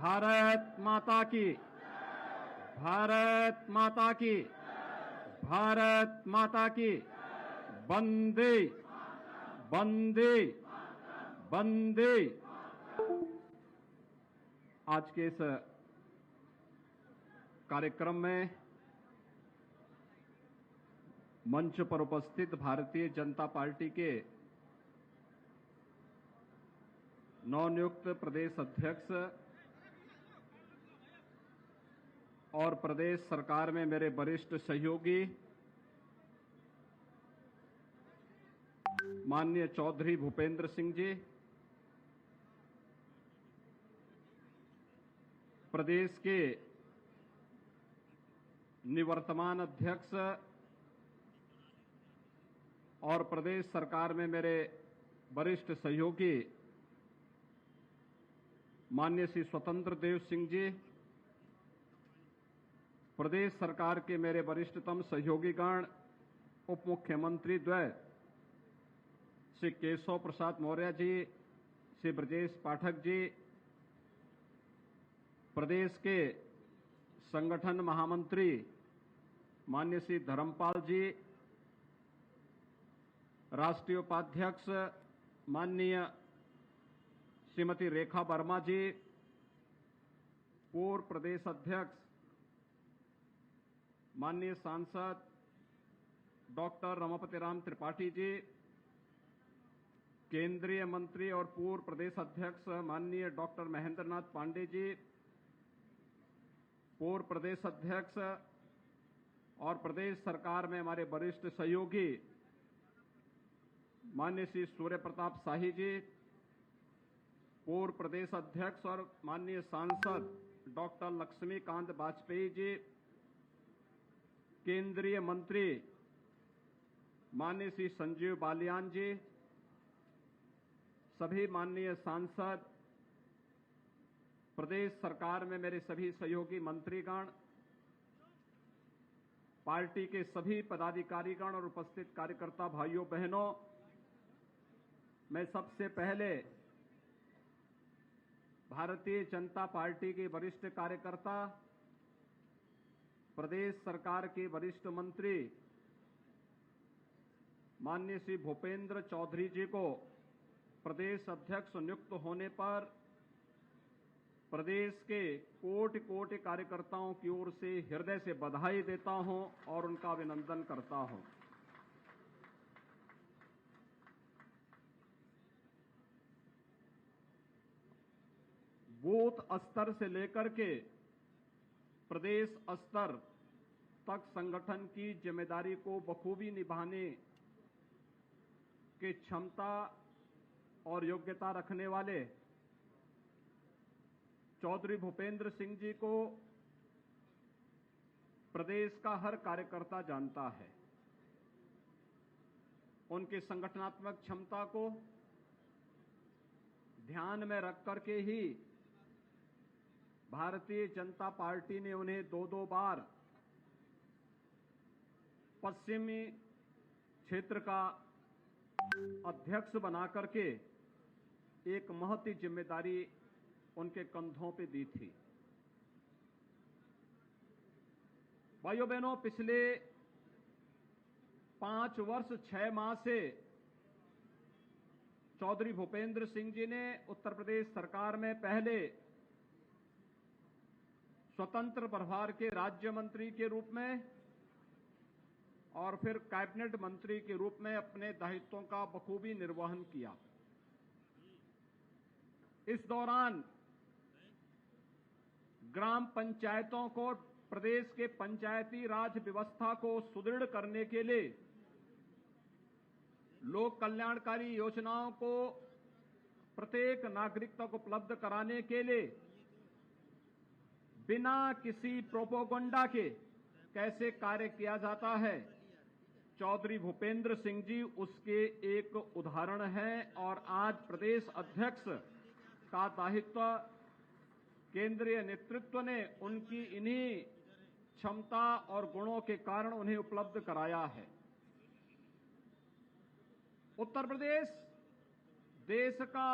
भारत माता की, भारत माता की, भारत माता की, वंदे वंदे वंदे। आज के इस कार्यक्रम में मंच पर उपस्थित भारतीय जनता पार्टी के नवनियुक्त प्रदेश अध्यक्ष और प्रदेश सरकार में मेरे वरिष्ठ सहयोगी माननीय चौधरी भूपेंद्र सिंह जी, प्रदेश के निवर्तमान अध्यक्ष और प्रदेश सरकार में मेरे वरिष्ठ सहयोगी माननीय श्री स्वतंत्र देव सिंह जी, प्रदेश सरकार के मेरे वरिष्ठतम सहयोगीगण उप मुख्यमंत्री द्वय श्री केशव प्रसाद मौर्य जी, श्री ब्रजेश पाठक जी, प्रदेश के संगठन महामंत्री माननीय श्री धर्मपाल जी, राष्ट्रीय उपाध्यक्ष माननीय श्रीमती रेखा वर्मा जी, पूर्व प्रदेश अध्यक्ष माननीय सांसद डॉक्टर रमापति राम त्रिपाठी जी, केंद्रीय मंत्री और पूर्व प्रदेश अध्यक्ष माननीय डॉक्टर महेंद्र नाथ पांडे जी, पूर्व प्रदेश अध्यक्ष और प्रदेश सरकार में हमारे वरिष्ठ सहयोगी माननीय श्री सूर्य प्रताप शाही जी, पूर्व प्रदेश अध्यक्ष और माननीय सांसद डॉक्टर लक्ष्मीकांत वाजपेयी जी, केंद्रीय मंत्री माननीय श्री संजीव बालियान जी, सभी माननीय सांसद, प्रदेश सरकार में मेरे सभी सहयोगी मंत्रीगण, पार्टी के सभी पदाधिकारीगण और उपस्थित कार्यकर्ता भाइयों बहनों, मैं सबसे पहले भारतीय जनता पार्टी के वरिष्ठ कार्यकर्ता, प्रदेश सरकार के वरिष्ठ मंत्री माननीय श्री भूपेंद्र चौधरी जी को प्रदेश अध्यक्ष नियुक्त होने पर प्रदेश के कोटि कोटि कार्यकर्ताओं की ओर से हृदय से बधाई देता हूं और उनका अभिनंदन करता हूं। बूथ स्तर से लेकर के प्रदेश स्तर तक संगठन की जिम्मेदारी को बखूबी निभाने की क्षमता और योग्यता रखने वाले चौधरी भूपेंद्र सिंह जी को प्रदेश का हर कार्यकर्ता जानता है। उनकी संगठनात्मक क्षमता को ध्यान में रख करके ही भारतीय जनता पार्टी ने उन्हें दो बार पश्चिमी क्षेत्र का अध्यक्ष बनाकर के एक महती जिम्मेदारी उनके कंधों पे दी थी। भाइयों बहनों, पिछले 5 वर्ष 6 माह से चौधरी भूपेंद्र सिंह जी ने उत्तर प्रदेश सरकार में पहले स्वतंत्र प्रभार के राज्य मंत्री के रूप में और फिर कैबिनेट मंत्री के रूप में अपने दायित्वों का बखूबी निर्वहन किया। इस दौरान ग्राम पंचायतों को, प्रदेश के पंचायती राज व्यवस्था को सुदृढ़ करने के लिए, लोक कल्याणकारी योजनाओं को प्रत्येक नागरिक तक उपलब्ध कराने के लिए बिना किसी प्रोपोगंडा के कैसे कार्य किया जाता है, चौधरी भूपेंद्र सिंह जी उसके एक उदाहरण हैं। और आज प्रदेश अध्यक्ष का दायित्व केंद्रीय नेतृत्व ने उनकी इन्हीं क्षमता और गुणों के कारण उन्हें उपलब्ध कराया है। उत्तर प्रदेश देश का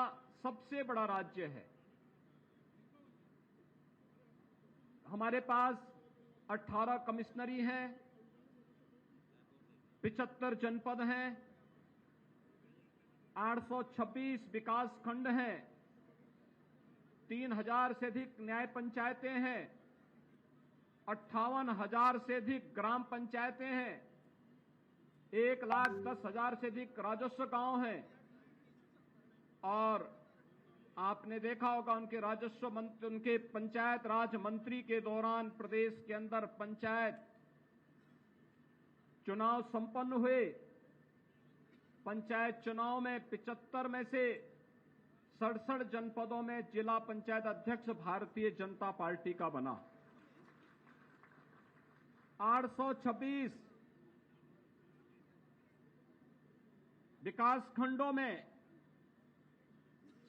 सबसे बड़ा राज्य है। हमारे पास 18 कमिश्नरी हैं, 75 जनपद हैं, 826 विकास खंड हैं, 3000 से अधिक न्याय पंचायतें हैं, 58,000 से अधिक ग्राम पंचायतें हैं, 1,10,000 से अधिक राजस्व गांव हैं। और आपने देखा होगा उनके राजस्व मंत्री, उनके पंचायत राज मंत्री के दौरान प्रदेश के अंदर पंचायत चुनाव संपन्न हुए। पंचायत चुनाव में 75 में से 67 जनपदों में जिला पंचायत अध्यक्ष भारतीय जनता पार्टी का बना। 826 विकास खंडों में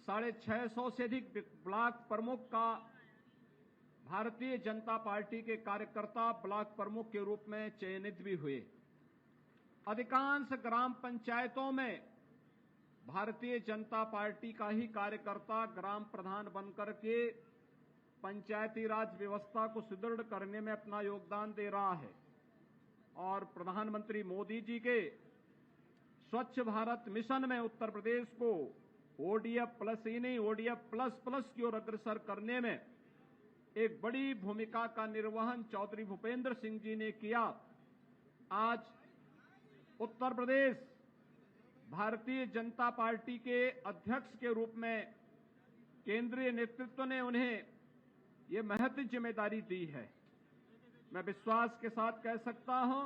650 से अधिक ब्लॉक प्रमुख का भारतीय जनता पार्टी के कार्यकर्ता ब्लॉक प्रमुख के रूप में चयनित भी हुए। अधिकांश ग्राम पंचायतों में भारतीय जनता पार्टी का ही कार्यकर्ता ग्राम प्रधान बनकर के पंचायती राज व्यवस्था को सुदृढ़ करने में अपना योगदान दे रहा है। और प्रधानमंत्री मोदी जी के स्वच्छ भारत मिशन में उत्तर प्रदेश को ओडीएफ प्लस ही नहीं, ओडीएफ प्लस प्लस की ओर अग्रसर करने में एक बड़ी भूमिका का निर्वहन चौधरी भूपेंद्र सिंह जी ने किया। आज उत्तर प्रदेश भारतीय जनता पार्टी के अध्यक्ष के रूप में केंद्रीय नेतृत्व ने उन्हें ये महत्वपूर्ण जिम्मेदारी दी है। मैं विश्वास के साथ कह सकता हूं,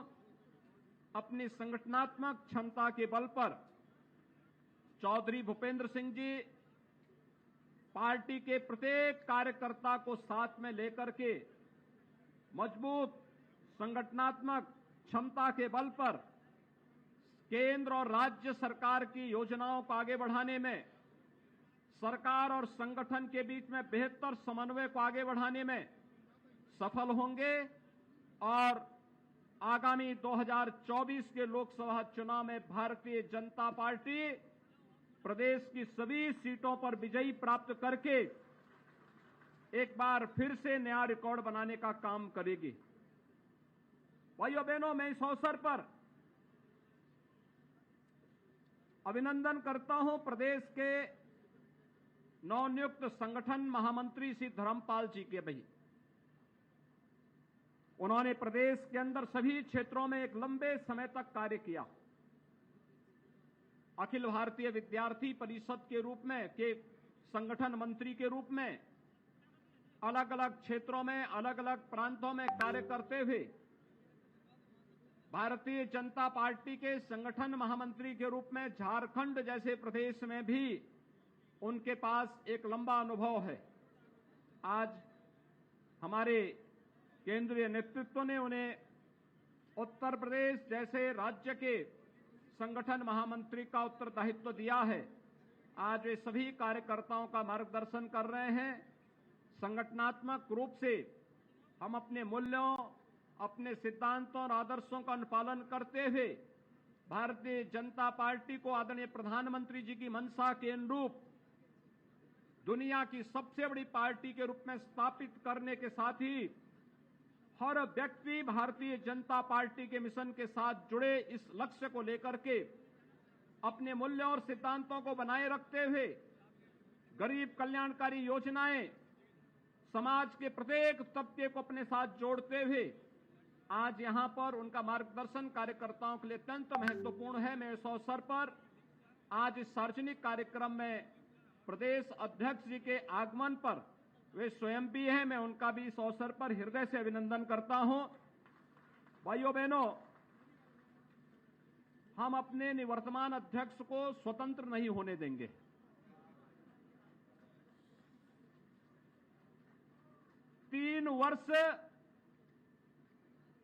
अपनी संगठनात्मक क्षमता के बल पर चौधरी भूपेंद्र सिंह जी पार्टी के प्रत्येक कार्यकर्ता को साथ में लेकर के मजबूत संगठनात्मक क्षमता के बल पर केंद्र और राज्य सरकार की योजनाओं को आगे बढ़ाने में, सरकार और संगठन के बीच में बेहतर समन्वय को आगे बढ़ाने में सफल होंगे। और आगामी 2024 के लोकसभा चुनाव में भारतीय जनता पार्टी प्रदेश की सभी सीटों पर विजयी प्राप्त करके एक बार फिर से नया रिकॉर्ड बनाने का काम करेगी। भाइयों बहनों, मैं इस अवसर पर अभिनंदन करता हूं प्रदेश के नवनियुक्त संगठन महामंत्री श्री धर्मपाल जी के। भाई उन्होंने प्रदेश के अंदर सभी क्षेत्रों में एक लंबे समय तक कार्य किया। अखिल भारतीय विद्यार्थी परिषद के रूप में के संगठन मंत्री के रूप में अलग अलग क्षेत्रों में, अलग अलग प्रांतों में कार्य करते हुए भारतीय जनता पार्टी के संगठन महामंत्री के रूप में झारखंड जैसे प्रदेश में भी उनके पास एक लंबा अनुभव है। आज हमारे केंद्रीय नेतृत्व ने उन्हें उत्तर प्रदेश जैसे राज्य के संगठन महामंत्री का उत्तरदायित्व दिया है। आज वे सभी कार्यकर्ताओं का मार्गदर्शन कर रहे हैं। संगठनात्मक रूप से हम अपने मूल्यों, अपने सिद्धांतों और आदर्शों का अनुपालन करते हुए भारतीय जनता पार्टी को आदरणीय प्रधानमंत्री जी की मंशा के अनुरूप दुनिया की सबसे बड़ी पार्टी के रूप में स्थापित करने के साथ ही हर व्यक्ति भारतीय जनता पार्टी के मिशन के साथ जुड़े इस लक्ष्य को लेकर के अपने मूल्यों और सिद्धांतों को बनाए रखते हुए गरीब कल्याणकारी योजनाएं समाज के प्रत्येक तबके को अपने साथ जोड़ते हुए आज यहां पर उनका मार्गदर्शन कार्यकर्ताओं के लिए अत्यंत महत्वपूर्ण है। मैं इस अवसर पर आज इस सार्वजनिक कार्यक्रम में प्रदेश अध्यक्ष जी के आगमन पर वे स्वयं भी हैं, मैं उनका भी इस अवसर पर हृदय से अभिनंदन करता हूं। भाइयों बहनों, हम अपने निवर्तमान अध्यक्ष को स्वतंत्र नहीं होने देंगे। तीन वर्ष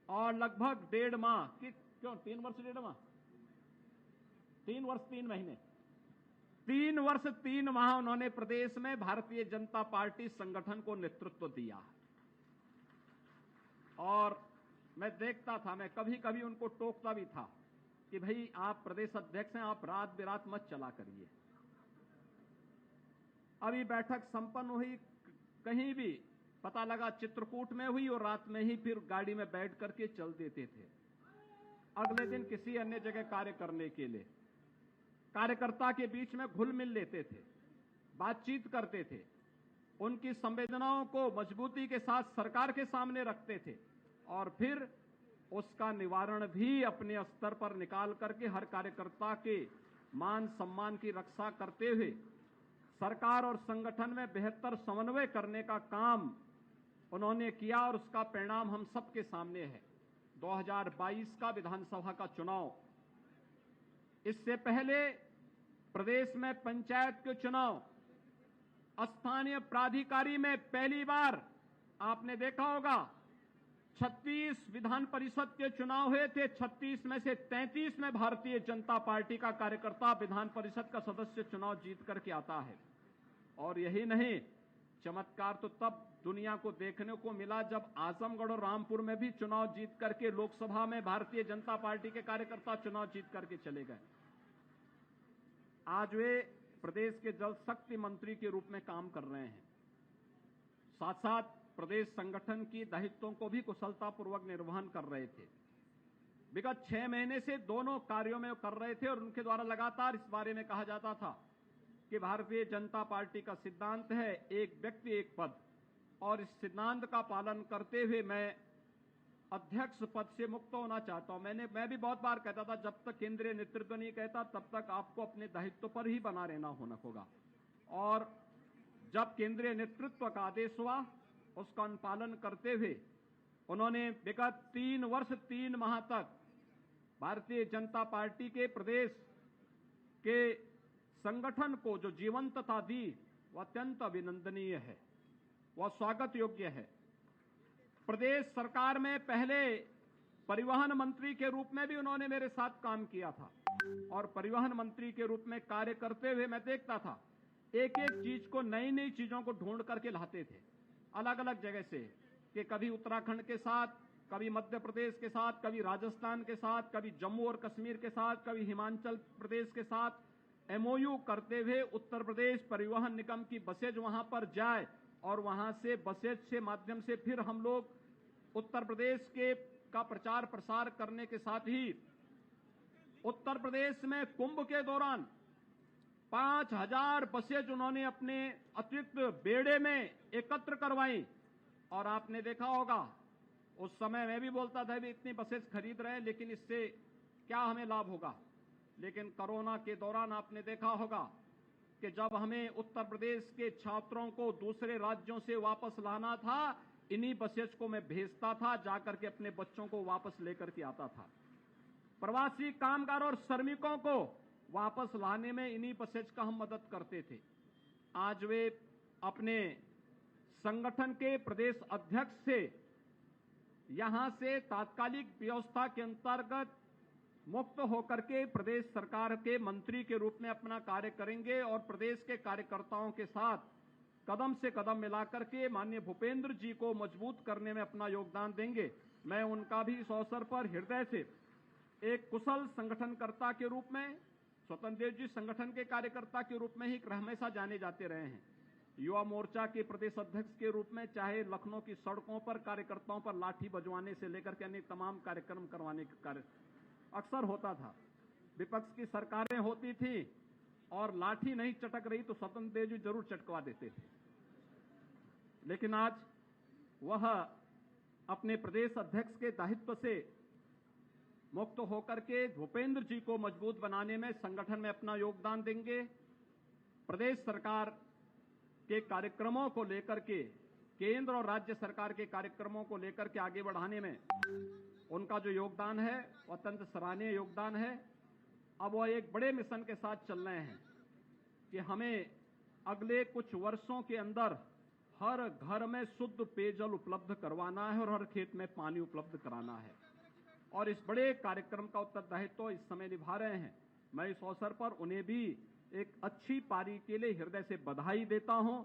और लगभग 1.5 माह कि क्यों 3 वर्ष 1.5 माह 3 वर्ष 3 महीने 3 वर्ष 3 माह उन्होंने प्रदेश में भारतीय जनता पार्टी संगठन को नेतृत्व दिया। और मैं देखता था, मैं कभी कभी उनको टोकता भी था कि भाई आप प्रदेश अध्यक्ष हैं, आप रात बिरात मत चला करिए। अभी बैठक संपन्न हुई, कहीं भी पता लगा चित्रकूट में हुई और रात में ही फिर गाड़ी में बैठ करके चल देते थे, अगले दिन किसी अन्य जगह कार्य करने के लिए। कार्यकर्ता के बीच में घुल मिल लेते थे, बातचीत करते थे, उनकी संवेदनाओं को मजबूती के साथ सरकार के सामने रखते थे और फिर उसका निवारण भी अपने स्तर पर निकाल करके हर कार्यकर्ता के मान सम्मान की रक्षा करते हुए सरकार और संगठन में बेहतर समन्वय करने का काम उन्होंने किया और उसका परिणाम हम सबके सामने है। 2022 का विधानसभा का चुनाव, इससे पहले प्रदेश में पंचायत के चुनाव, स्थानीय प्राधिकारी में पहली बार आपने देखा होगा 36 विधान परिषद के चुनाव हुए थे। 36 में से 33 में भारतीय जनता पार्टी का कार्यकर्ता विधान परिषद का सदस्य चुनाव जीत करके आता है। और यही नहीं, चमत्कार तो तब दुनिया को देखने को मिला जब आजमगढ़ और रामपुर में भी चुनाव जीत करके लोकसभा में भारतीय जनता पार्टी के कार्यकर्ता चुनाव जीत करके चले गए। आज वे प्रदेश के जल शक्ति मंत्री के रूप में काम कर रहे हैं, साथ साथ प्रदेश संगठन की दायित्वों को भी कुशलतापूर्वक निर्वहन कर रहे थे। विगत 6 महीने से दोनों कार्यों में कर रहे थे और उनके द्वारा लगातार इस बारे में कहा जाता था कि भारतीय जनता पार्टी का सिद्धांत है एक व्यक्ति एक पद, और इस सिद्धांत का पालन करते हुए मैं अध्यक्ष पद से मुक्त होना चाहता हूं। मैं भी बहुत बार कहता था जब तक केंद्रीय नेतृत्व नहीं कहता तब तक आपको अपने दायित्व पर ही बना रहना होगा, और जब केंद्रीय नेतृत्व का आदेश हुआ उसका अनुपालन करते हुए उन्होंने विगत 3 वर्ष 3 माह तक भारतीय जनता पार्टी के प्रदेश के संगठन को जो जीवंतता दी वह अत्यंत अभिनंदनीय है, वह स्वागत योग्य है। प्रदेश सरकार में पहले परिवहन मंत्री के रूप में भी उन्होंने मेरे साथ काम किया था और परिवहन मंत्री के रूप में कार्य करते हुए मैं देखता था एक एक चीज को, नई नई चीजों को ढूंढ करके लाते थे अलग अलग जगह से, कि कभी उत्तराखंड के साथ, कभी मध्य प्रदेश के साथ, कभी राजस्थान के साथ, कभी जम्मू और कश्मीर के साथ, कभी हिमाचल प्रदेश के साथ एमओयू करते हुए उत्तर प्रदेश परिवहन निगम की बसेज वहां पर जाए और वहां से बसेज से माध्यम से फिर हम लोग उत्तर प्रदेश के का प्रचार प्रसार करने के साथ ही उत्तर प्रदेश में कुंभ के दौरान 5000 बसेज उन्होंने अपने अतिरिक्त बेड़े में एकत्र करवाई। और आपने देखा होगा उस समय मैं भी बोलता था भी इतनी बसेज खरीद रहे हैं लेकिन इससे क्या हमें लाभ होगा, लेकिन कोरोना के दौरान आपने देखा होगा कि जब हमें उत्तर प्रदेश के छात्रों को दूसरे राज्यों से वापस लाना था, इन्हीं बसेज को मैं भेजता था, जाकर के अपने बच्चों को वापस लेकर के आता था। प्रवासी कामगार और श्रमिकों को वापस लाने में इन्हीं बसेज का हम मदद करते थे। आज वे अपने संगठन के प्रदेश अध्यक्ष से यहां से तात्कालिक व्यवस्था के अंतर्गत मुक्त होकर के प्रदेश सरकार के मंत्री के रूप में अपना कार्य करेंगे और प्रदेश के कार्यकर्ताओं के साथ कदम से कदम मिलाकर के माननीय भूपेंद्र जी को मजबूत करने में अपना योगदान देंगे। मैं उनका भी इस अवसर पर हृदय से एक कुशल संगठनकर्ता के रूप में, स्वतंत्र देव जी संगठन के कार्यकर्ता के रूप में ही हमेशा जाने जाते रहे हैं। युवा मोर्चा के प्रदेश अध्यक्ष के रूप में चाहे लखनऊ की सड़कों पर कार्यकर्ताओं पर लाठी बजवाने से लेकर के अन्य तमाम कार्यक्रम करवाने का कार्य अक्सर होता था। विपक्ष की सरकारें होती थी और लाठी नहीं चटक रही तो स्वतंत्र देव जी जरूर चटकवा देते थे, लेकिन आज वह अपने प्रदेश अध्यक्ष के दायित्व से मुक्त होकर के भूपेंद्र जी को मजबूत बनाने में संगठन में अपना योगदान देंगे। प्रदेश सरकार के कार्यक्रमों को लेकर के, केंद्र और राज्य सरकार के कार्यक्रमों को लेकर के आगे बढ़ाने में उनका जो योगदान है वह अत्यंत सराहनीय योगदान है। अब वह एक बड़े मिशन के साथ चल रहे हैं कि हमें अगले कुछ वर्षों के अंदर हर घर में शुद्ध पेयजल उपलब्ध करवाना है और हर खेत में पानी उपलब्ध कराना है, और इस बड़े कार्यक्रम का उत्तरदायित्व इस समय निभा रहे हैं। मैं इस अवसर पर उन्हें भी एक अच्छी पारी के लिए हृदय से बधाई देता हूं,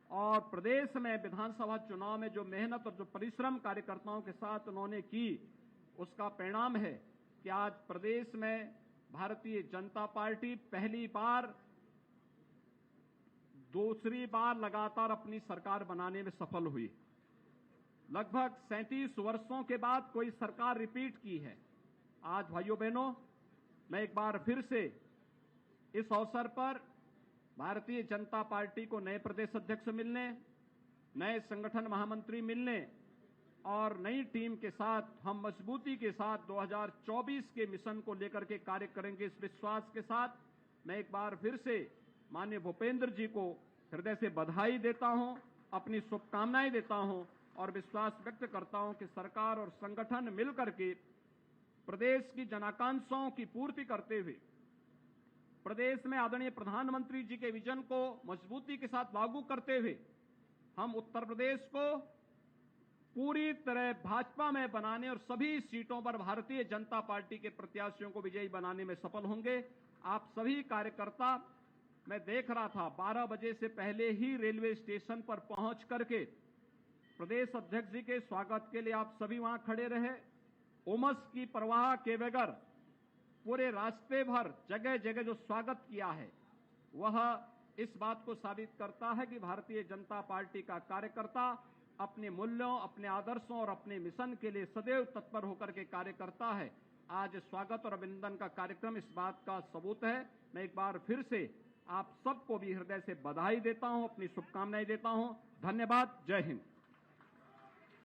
और प्रदेश में विधानसभा चुनाव में जो मेहनत और जो परिश्रम कार्यकर्ताओं के साथ उन्होंने की, उसका परिणाम है कि आज प्रदेश में भारतीय जनता पार्टी पहली बार, दूसरी बार लगातार अपनी सरकार बनाने में सफल हुई। लगभग 37 वर्षों के बाद कोई सरकार रिपीट की है। आज भाइयों बहनों, मैं एक बार फिर से इस अवसर पर भारतीय जनता पार्टी को नए प्रदेश अध्यक्ष मिलने, नए संगठन महामंत्री मिलने और नई टीम के साथ हम मजबूती के साथ 2024 के मिशन को लेकर के कार्य करेंगे, इस विश्वास के साथ मैं एक बार फिर से माननीय भूपेंद्र जी को हृदय से बधाई देता हूं, अपनी शुभकामनाएं देता हूं और विश्वास व्यक्त करता हूं कि सरकार और संगठन मिलकर के प्रदेश की जनाकांक्षाओं की पूर्ति करते हुए प्रदेश में आदरणीय प्रधानमंत्री जी के विजन को मजबूती के साथ लागू करते हुए हम उत्तर प्रदेश को पूरी तरह भाजपा में बनाने और सभी सीटों पर भारतीय जनता पार्टी के प्रत्याशियों को विजयी बनाने में सफल होंगे। आप सभी कार्यकर्ता, मैं देख रहा था 12 बजे से पहले ही रेलवे स्टेशन पर पहुंच करके प्रदेश अध्यक्ष जी के स्वागत के लिए आप सभी वहां खड़े रहे। उमस की परवाह के बगैर पूरे रास्ते भर जगह जगह जो स्वागत किया है वह इस बात को साबित करता है कि भारतीय जनता पार्टी का कार्यकर्ता अपने मूल्यों, अपने आदर्शों और अपने मिशन के लिए सदैव तत्पर होकर के कार्य करता है। आज स्वागत और अभिनंदन का कार्यक्रम इस बात का सबूत है। मैं एक बार फिर से आप सबको भी हृदय से बधाई देता हूं, अपनी शुभकामनाएं देता हूं। धन्यवाद। जय हिंद।